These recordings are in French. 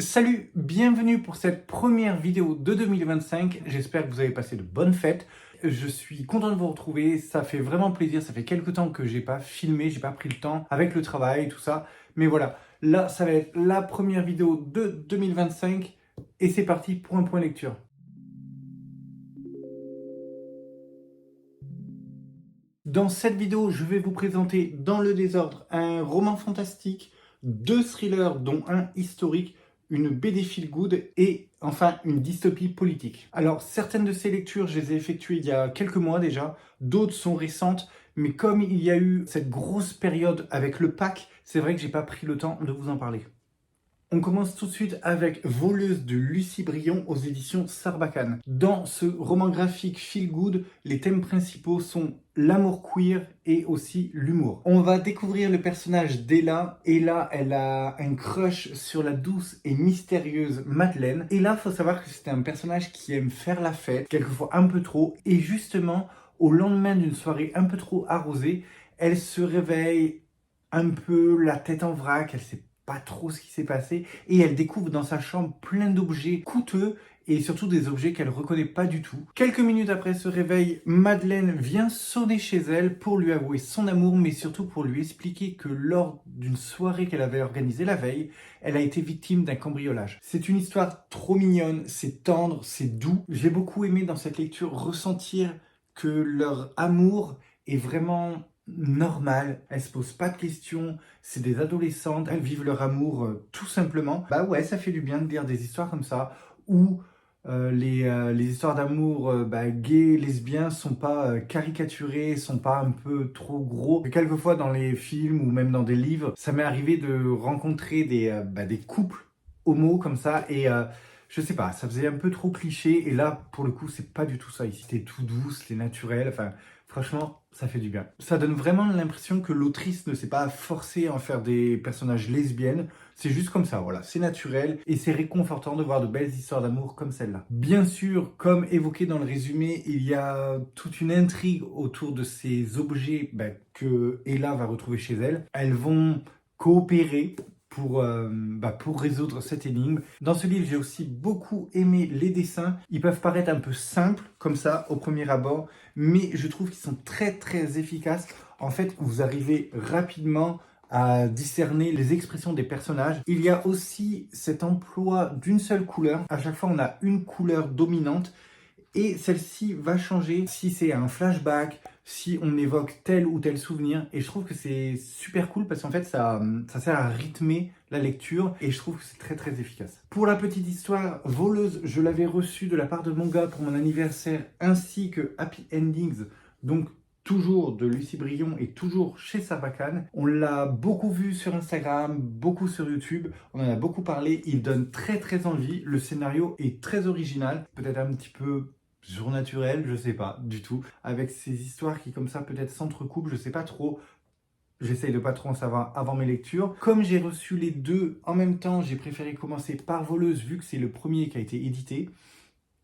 Salut, bienvenue pour cette première vidéo de 2025. J'espère que vous avez passé de bonnes fêtes. Je suis content de vous retrouver, ça fait vraiment plaisir. Ça fait quelques temps que j'ai pas filmé, j'ai pas pris le temps avec le travail, tout ça. Mais voilà, là, ça va être la première vidéo de 2025 et c'est parti pour un point lecture. Dans cette vidéo, je vais vous présenter dans le désordre un roman fantastique, deux thrillers dont un historique, une BD feel good et enfin une dystopie politique. Alors certaines de ces lectures, je les ai effectuées il y a quelques mois déjà, d'autres sont récentes, mais comme il y a eu cette grosse période avec le pack, c'est vrai que j'ai pas pris le temps de vous en parler. On commence tout de suite avec Voleuse de Lucie Brion aux éditions Sarbacane. Dans ce roman graphique feel good, les thèmes principaux sont l'amour queer et aussi l'humour. On va découvrir le personnage d'Ella. Ella, elle a un crush sur la douce et mystérieuse Madeleine. Et là, il faut savoir que c'est un personnage qui aime faire la fête, quelquefois un peu trop. Et justement, au lendemain d'une soirée un peu trop arrosée, elle se réveille un peu la tête en vrac, elle sait pas trop ce qui s'est passé et elle découvre dans sa chambre plein d'objets coûteux et surtout des objets qu'elle reconnaît pas du tout. Quelques minutes après ce réveil, Madeleine vient sonner chez elle pour lui avouer son amour, mais surtout pour lui expliquer que lors d'une soirée qu'elle avait organisée la veille, elle a été victime d'un cambriolage. C'est une histoire trop mignonne, c'est tendre, c'est doux. J'ai beaucoup aimé dans cette lecture ressentir que leur amour est vraiment normal, elles se posent pas de questions, c'est des adolescentes, elles vivent leur amour tout simplement. Bah ouais, ça fait du bien de lire des histoires comme ça, où les histoires d'amour gays, lesbiens sont pas caricaturées, sont pas un peu trop gros. Et quelquefois dans les films ou même dans des livres, ça m'est arrivé de rencontrer des couples homo comme ça et je sais pas, ça faisait un peu trop cliché et là pour le coup c'est pas du tout ça ici. C'était tout doux, c'était naturel, enfin franchement ça fait du bien. Ça donne vraiment l'impression que l'autrice ne s'est pas forcée à en faire des personnages lesbiennes, c'est juste comme ça, voilà, c'est naturel et c'est réconfortant de voir de belles histoires d'amour comme celle-là. Bien sûr, comme évoqué dans le résumé, il y a toute une intrigue autour de ces objets que Ella va retrouver chez elle. Elles vont coopérer pour résoudre cette énigme. Dans ce livre, j'ai aussi beaucoup aimé les dessins. Ils peuvent paraître un peu simples, comme ça, au premier abord, mais je trouve qu'ils sont très très efficaces. En fait, vous arrivez rapidement à discerner les expressions des personnages. Il y a aussi cet emploi d'une seule couleur. À chaque fois, on a une couleur dominante et celle-ci va changer si c'est un flashback, si on évoque tel ou tel souvenir. Et je trouve que c'est super cool parce qu'en fait, ça sert à rythmer la lecture et je trouve que c'est très très efficace. Pour la petite histoire, Voleuse, je l'avais reçue de la part de mon gars pour mon anniversaire ainsi que Happy Endings, donc toujours de Lucie Brion et toujours chez Sarbacane. On l'a beaucoup vu sur Instagram, beaucoup sur YouTube, on en a beaucoup parlé, il donne très très envie, le scénario est très original, peut-être un petit peu surnaturel, je sais pas du tout, avec ces histoires qui comme ça peut-être s'entrecoupent, je sais pas trop. J'essaye de pas trop en savoir avant mes lectures. Comme j'ai reçu les deux en même temps, j'ai préféré commencer par Voleuse vu que c'est le premier qui a été édité.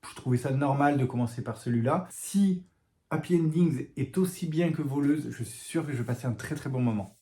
Je trouvais ça normal de commencer par celui-là. Si Happy Endings est aussi bien que Voleuse, je suis sûr que je vais passer un très très bon moment.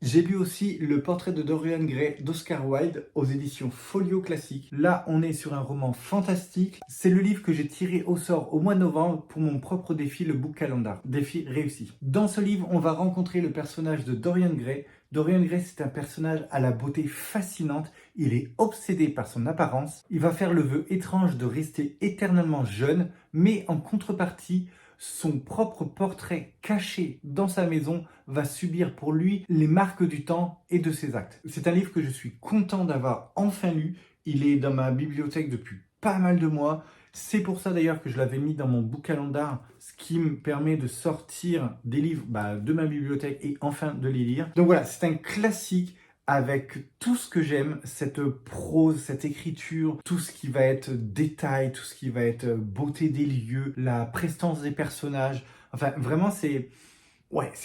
J'ai lu aussi Le portrait de Dorian Gray d'Oscar Wilde aux éditions Folio Classique. Là, on est sur un roman fantastique. C'est le livre que j'ai tiré au sort au mois de novembre pour mon propre défi, le Book Calendar. Défi réussi. Dans ce livre, on va rencontrer le personnage de Dorian Gray. Dorian Gray, c'est un personnage à la beauté fascinante. Il est obsédé par son apparence. Il va faire le vœu étrange de rester éternellement jeune, mais en contrepartie, son propre portrait caché dans sa maison va subir pour lui les marques du temps et de ses actes. C'est un livre que je suis content d'avoir enfin lu. Il est dans ma bibliothèque depuis pas mal de mois. C'est pour ça d'ailleurs que je l'avais mis dans mon book calendar, ce qui me permet de sortir des livres de ma bibliothèque et enfin de les lire. Donc voilà, c'est un classique avec tout ce que j'aime, cette prose, cette écriture, tout ce qui va être détail, tout ce qui va être beauté des lieux, la prestance des personnages. Enfin, vraiment, c'est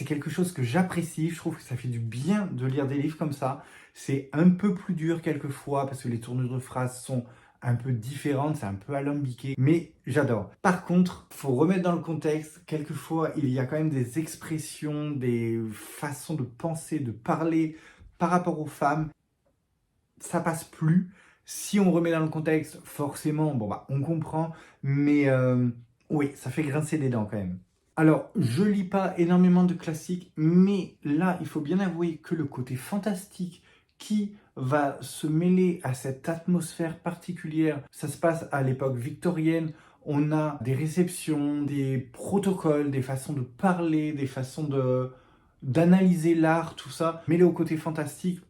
quelque chose que j'apprécie. Je trouve que ça fait du bien de lire des livres comme ça. C'est un peu plus dur quelquefois parce que les tournures de phrases sont un peu différentes, c'est un peu alambiqué, mais j'adore. Par contre, faut remettre dans le contexte, quelquefois, il y a quand même des expressions, des façons de penser, de parler par rapport aux femmes, ça passe plus. Si on remet dans le contexte, forcément, bon bah on comprend, mais oui, ça fait grincer des dents quand même. Alors, je lis pas énormément de classiques, mais là, il faut bien avouer que le côté fantastique qui va se mêler à cette atmosphère particulière, ça se passe à l'époque victorienne, on a des réceptions, des protocoles, des façons de parler, des façons d'analyser l'art, tout ça, mêlé au côté fantastique,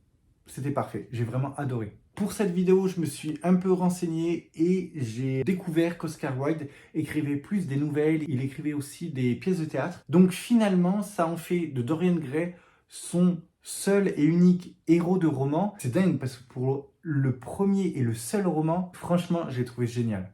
c'était parfait, j'ai vraiment adoré. Pour cette vidéo, je me suis un peu renseigné et j'ai découvert qu'Oscar Wilde écrivait plus des nouvelles, il écrivait aussi des pièces de théâtre. Donc finalement, ça en fait de Dorian Gray son seul et unique héros de roman. C'est dingue parce que pour le premier et le seul roman, franchement, j'ai trouvé génial.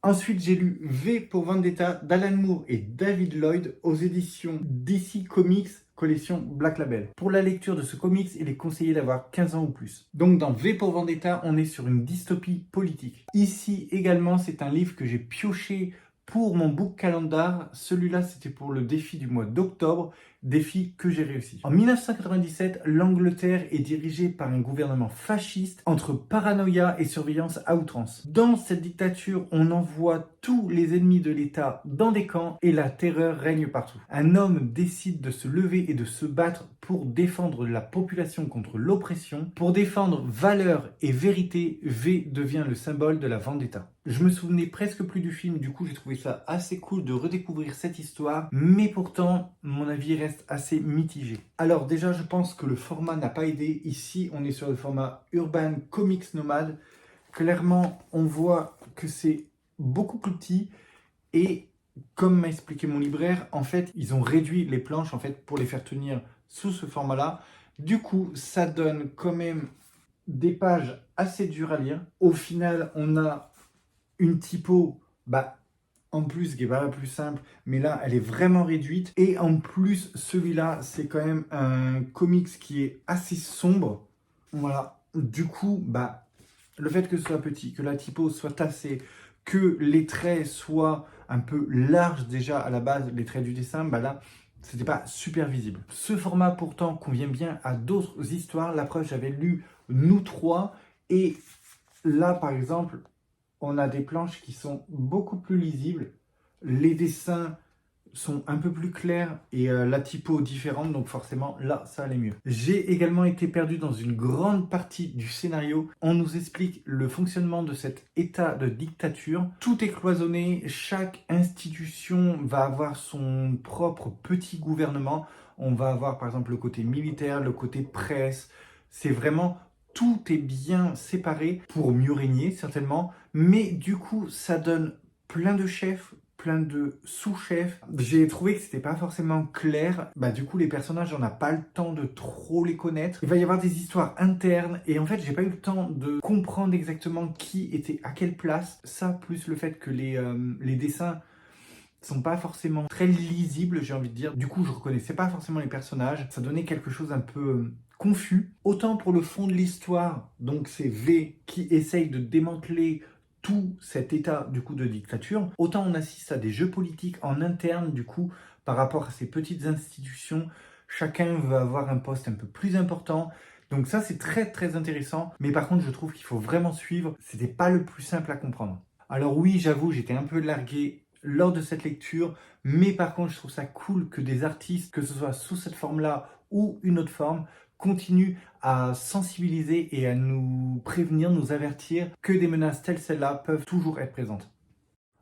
Ensuite, j'ai lu V pour Vendetta d'Alan Moore et David Lloyd aux éditions DC Comics, collection Black Label. Pour la lecture de ce comics, il est conseillé d'avoir 15 ans ou plus. Donc dans V pour Vendetta, on est sur une dystopie politique. Ici également, c'est un livre que j'ai pioché pour mon book calendar. Celui-là, c'était pour le défi du mois d'octobre, défi que j'ai réussi. En 1997, l'Angleterre est dirigée par un gouvernement fasciste entre paranoïa et surveillance à outrance. Dans cette dictature, on envoie tous les ennemis de l'État dans des camps et la terreur règne partout. Un homme décide de se lever et de se battre pour défendre la population contre l'oppression. Pour défendre valeur et vérité, V devient le symbole de la vendetta. Je me souvenais presque plus du film, du coup j'ai trouvé ça assez cool de redécouvrir cette histoire, mais pourtant mon avis reste assez mitigé. Alors déjà je pense que le format n'a pas aidé. Ici on est sur le format Urban Comics Nomad. Clairement on voit que c'est beaucoup plus petit et comme m'a expliqué mon libraire, en fait ils ont réduit les planches en fait pour les faire tenir sous ce format là. Du coup ça donne quand même des pages assez dures à lire. Au final on a une typo, en plus, qui est pas la plus simple, mais là, elle est vraiment réduite. Et en plus, celui-là, c'est quand même un comics qui est assez sombre. Voilà. Du coup, le fait que ce soit petit, que la typo soit tassée, que les traits soient un peu larges déjà à la base, les traits du dessin, là, c'était pas super visible. Ce format, pourtant, convient bien à d'autres histoires. La preuve, j'avais lu Nous trois, et là, par exemple, on a des planches qui sont beaucoup plus lisibles. Les dessins sont un peu plus clairs et la typo différente, donc forcément là ça allait mieux. J'ai également été perdu dans une grande partie du scénario. On nous explique le fonctionnement de cet état de dictature. Tout est cloisonné, chaque institution va avoir son propre petit gouvernement. On va avoir par exemple le côté militaire, le côté presse. C'est vraiment tout est bien séparé pour mieux régner certainement, mais du coup ça donne plein de chefs, plein de sous-chefs. J'ai trouvé que c'était pas forcément clair. Du coup les personnages, on n'a pas le temps de trop les connaître. Il va y avoir des histoires internes et en fait j'ai pas eu le temps de comprendre exactement qui était à quelle place. Ça plus le fait que les dessins sont pas forcément très lisibles, j'ai envie de dire. Du coup, je reconnaissais pas forcément les personnages. Ça donnait quelque chose un peu confus. Autant pour le fond de l'histoire, donc c'est V qui essaye de démanteler tout cet état du coup de dictature. Autant on assiste à des jeux politiques en interne du coup par rapport à ces petites institutions. Chacun veut avoir un poste un peu plus important. Donc ça c'est très très intéressant. Mais par contre je trouve qu'il faut vraiment suivre. C'était pas le plus simple à comprendre. Alors oui, j'avoue, j'étais un peu largué lors de cette lecture, mais par contre je trouve ça cool que des artistes, que ce soit sous cette forme-là ou une autre forme, continuent à sensibiliser et à nous prévenir, nous avertir que des menaces telles celles-là peuvent toujours être présentes.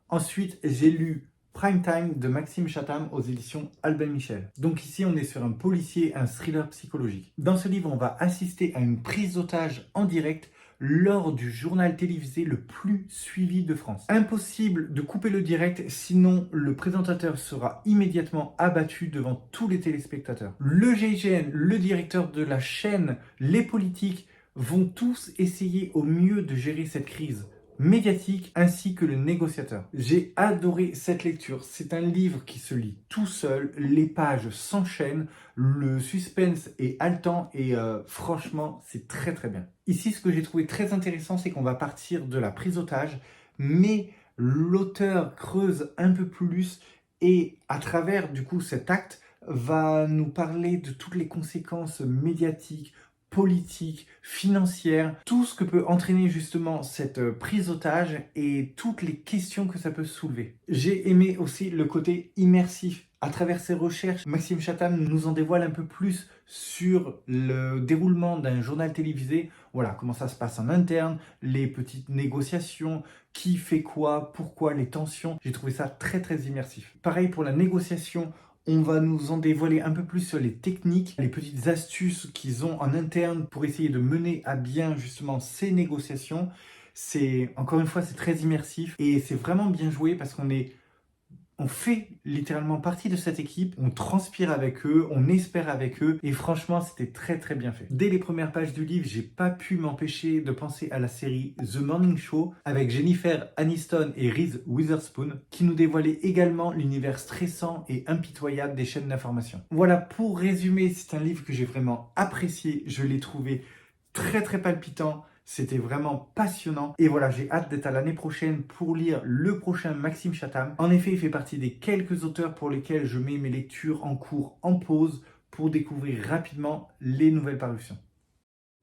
Ensuite, j'ai lu Prime Time de Maxime Chatham aux éditions Albin Michel. Donc ici, on est sur un policier, un thriller psychologique. Dans ce livre, on va assister à une prise d'otage en direct lors du journal télévisé le plus suivi de France. Impossible de couper le direct, sinon le présentateur sera immédiatement abattu devant tous les téléspectateurs. Le GIGN, le directeur de la chaîne, les politiques vont tous essayer au mieux de gérer cette crise médiatique ainsi que le négociateur. J'ai adoré cette lecture. C'est un livre qui se lit tout seul, les pages s'enchaînent, le suspense est haletant et franchement, c'est très très bien. Ici, ce que j'ai trouvé très intéressant, c'est qu'on va partir de la prise d'otage, mais l'auteur creuse un peu plus et à travers du coup cet acte va nous parler de toutes les conséquences médiatiques, politique, financière, tout ce que peut entraîner justement cette prise d'otage et toutes les questions que ça peut soulever. J'ai aimé aussi le côté immersif. À travers ses recherches, Maxime Chatham nous en dévoile un peu plus sur le déroulement d'un journal télévisé. Voilà, comment ça se passe en interne, les petites négociations, qui fait quoi, pourquoi, les tensions. J'ai trouvé ça très très immersif. Pareil pour la négociation, on va nous en dévoiler un peu plus sur les techniques, les petites astuces qu'ils ont en interne pour essayer de mener à bien justement ces négociations. Encore une fois, c'est très immersif et c'est vraiment bien joué parce on fait littéralement partie de cette équipe, on transpire avec eux, on espère avec eux, et franchement, c'était très très bien fait. Dès les premières pages du livre, j'ai pas pu m'empêcher de penser à la série The Morning Show avec Jennifer Aniston et Reese Witherspoon, qui nous dévoilait également l'univers stressant et impitoyable des chaînes d'information. Voilà, pour résumer, c'est un livre que j'ai vraiment apprécié, je l'ai trouvé très très palpitant. C'était vraiment passionnant. Et voilà, j'ai hâte d'être à l'année prochaine pour lire le prochain Maxime Chatham. En effet, il fait partie des quelques auteurs pour lesquels je mets mes lectures en cours en pause pour découvrir rapidement les nouvelles parutions.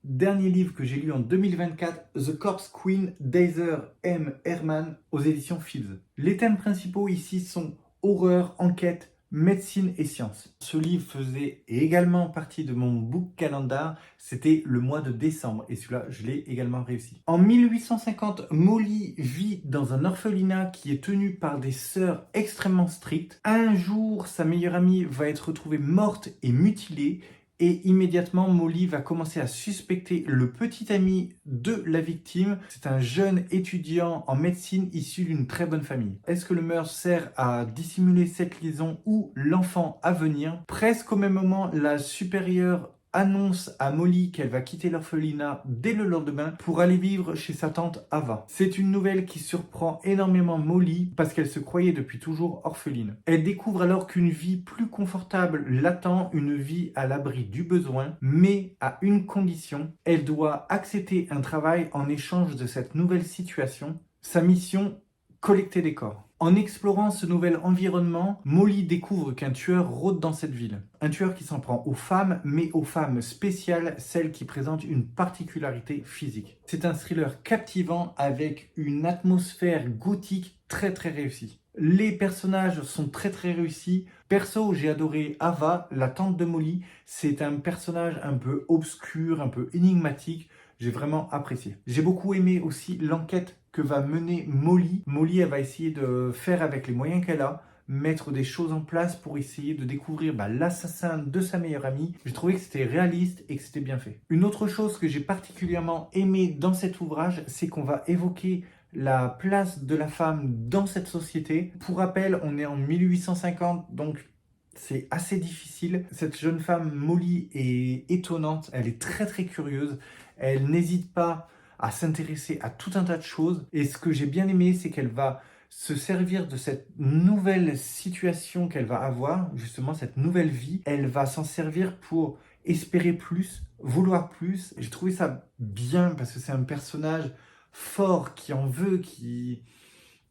Dernier livre que j'ai lu en 2024, The Corpse Queen d'Heather M. Herman aux éditions Fields. Les thèmes principaux ici sont horreur, enquête, médecine et sciences. Ce livre faisait également partie de mon book calendar, c'était le mois de décembre et celui-là je l'ai également réussi. En 1850, Molly vit dans un orphelinat qui est tenu par des sœurs extrêmement strictes. Un jour, sa meilleure amie va être retrouvée morte et mutilée. Et immédiatement, Molly va commencer à suspecter le petit ami de la victime. C'est un jeune étudiant en médecine issu d'une très bonne famille. Est-ce que le meurtre sert à dissimuler cette liaison ou l'enfant à venir? Presque au même moment, la supérieure annonce à Molly qu'elle va quitter l'orphelinat dès le lendemain pour aller vivre chez sa tante Ava. C'est une nouvelle qui surprend énormément Molly parce qu'elle se croyait depuis toujours orpheline. Elle découvre alors qu'une vie plus confortable l'attend, une vie à l'abri du besoin, mais à une condition, elle doit accepter un travail en échange de cette nouvelle situation. Sa mission, collecter des corps. En explorant ce nouvel environnement, Molly découvre qu'un tueur rôde dans cette ville. Un tueur qui s'en prend aux femmes, mais aux femmes spéciales, celles qui présentent une particularité physique. C'est un thriller captivant avec une atmosphère gothique très très réussie. Les personnages sont très très réussis. Perso, j'ai adoré Ava, la tante de Molly. C'est un personnage un peu obscur, un peu énigmatique. J'ai vraiment apprécié. J'ai beaucoup aimé aussi l'enquête que va mener Molly. Molly, elle va essayer de faire avec les moyens qu'elle a, mettre des choses en place pour essayer de découvrir l'assassin de sa meilleure amie. J'ai trouvé que c'était réaliste et que c'était bien fait. Une autre chose que j'ai particulièrement aimé dans cet ouvrage, c'est qu'on va évoquer la place de la femme dans cette société. Pour rappel, on est en 1850, donc c'est assez difficile. Cette jeune femme, Molly, est étonnante, elle est très très curieuse, elle n'hésite pas à s'intéresser à tout un tas de choses. Et ce que j'ai bien aimé, c'est qu'elle va se servir de cette nouvelle situation qu'elle va avoir, justement cette nouvelle vie. Elle va s'en servir pour espérer plus, vouloir plus. J'ai trouvé ça bien parce que c'est un personnage fort qui en veut, qui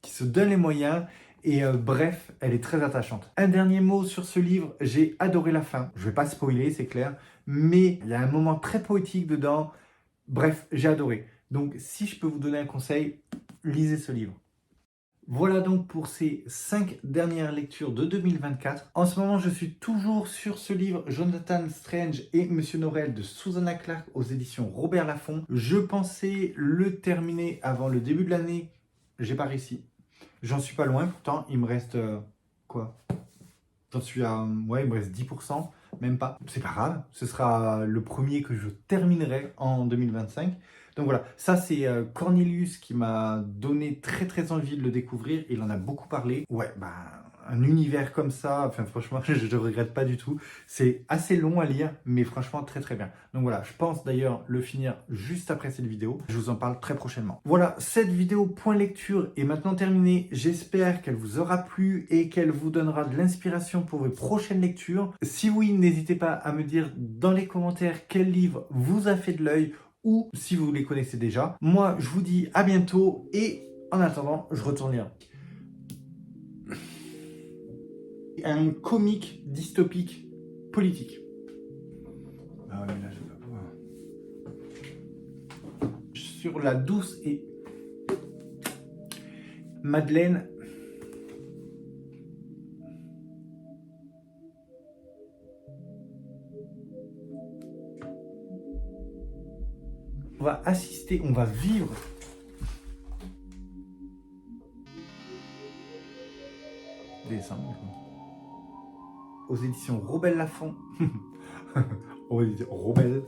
se donne les moyens. Et bref, elle est très attachante. Un dernier mot sur ce livre, j'ai adoré la fin. Je ne vais pas spoiler, c'est clair, mais il y a un moment très poétique dedans. Bref, j'ai adoré. Donc, si je peux vous donner un conseil, lisez ce livre. Voilà donc pour ces 5 dernières lectures de 2024. En ce moment, je suis toujours sur ce livre, Jonathan Strange et Monsieur Norrell de Susanna Clarke aux éditions Robert Laffont. Je pensais le terminer avant le début de l'année. J'ai pas réussi. J'en suis pas loin, pourtant, il me reste... quoi? J'en suis à... ouais, il me reste 10%, même pas. C'est pas grave, ce sera le premier que je terminerai en 2025. Donc voilà, ça c'est Cornelius qui m'a donné très très envie de le découvrir. Il en a beaucoup parlé. Ouais, bah un univers comme ça, enfin franchement, je ne regrette pas du tout. C'est assez long à lire, mais franchement très très bien. Donc voilà, je pense d'ailleurs le finir juste après cette vidéo. Je vous en parle très prochainement. Voilà, cette vidéo point lecture est maintenant terminée. J'espère qu'elle vous aura plu et qu'elle vous donnera de l'inspiration pour vos prochaines lectures. Si oui, n'hésitez pas à me dire dans les commentaires quel livre vous a fait de l'œil ou si vous les connaissez déjà. Moi, je vous dis à bientôt et en attendant, je retourne lire. Un comique dystopique politique. Ah ouais, mais là, je vais pas pouvoir. sur la douce et Madeleine. On va assister, on va vivre des dessins aux éditions Robert Laffont. Aux éditions Robert.